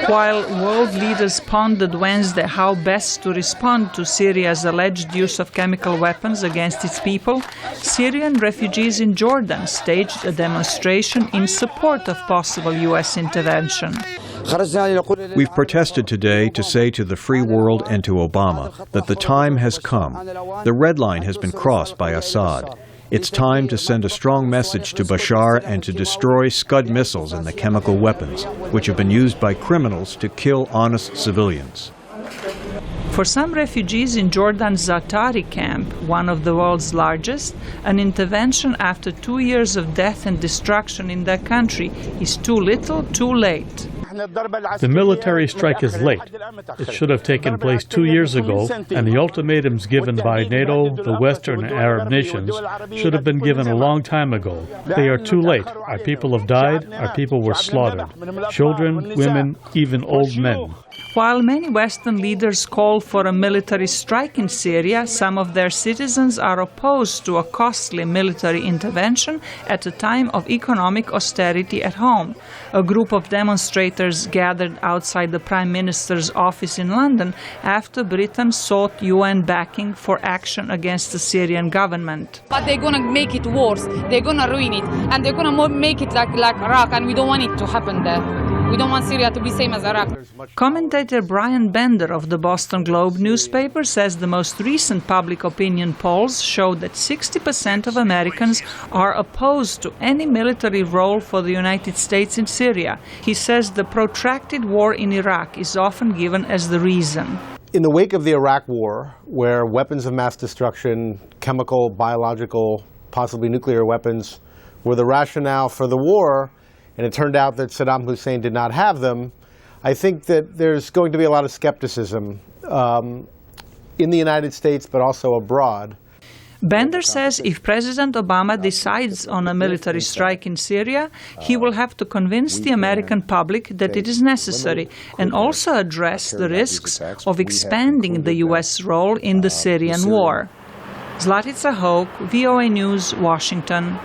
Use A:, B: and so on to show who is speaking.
A: While world leaders pondered Wednesday how best to respond to Syria's alleged use of chemical weapons against its people, Syrian refugees in Jordan staged a demonstration in support of possible U.S. intervention.
B: We've protested today to say to the free world and to Obama that the time has come. The red line has been crossed by Assad. It's time to send a strong message to Bashar and to destroy Scud missiles and the chemical weapons, which have been used by criminals to kill honest civilians.
A: For some refugees in Jordan's Zlatica camp, one of the world's largest, an intervention after 2 years of death and destruction in their country is too little, too late.
C: The military strike is late. It should have taken place 2 years ago, and the ultimatums given by NATO, the Western and Arab nations, should have been given a long time ago. They are too late. Our people have died. Our people were slaughtered. Children, women, even old men.
A: While many Western leaders call for a military strike in Syria, some of their citizens are opposed to a costly military intervention at a time of economic austerity at home. A group of demonstrators gathered outside the Prime Minister's office in London after Britain sought UN backing for action against the Syrian government.
D: But they're going to make it worse. They're going to ruin it. And they're going to make it like Iraq, and we don't want it to happen there. We don't want Syria to be same as Iraq.
A: Commentator Brian Bender of the Boston Globe newspaper says the most recent public opinion polls show that 60% of Americans are opposed to any military role for the United States in Syria. He says the protracted war in Iraq is often given as the reason.
E: In the wake of the Iraq War, where weapons of mass destruction, chemical, biological, possibly nuclear weapons, were the rationale for the war, and it turned out that Saddam Hussein did not have them, I think that there's going to be a lot of skepticism in the United States, but also abroad.
A: Bender says if President Obama decides on a military strike in Syria, he will have to convince the American public that it is necessary and also address the risks of expanding the U.S. role in the Syrian war. Zlatica Hoke, VOA News, Washington.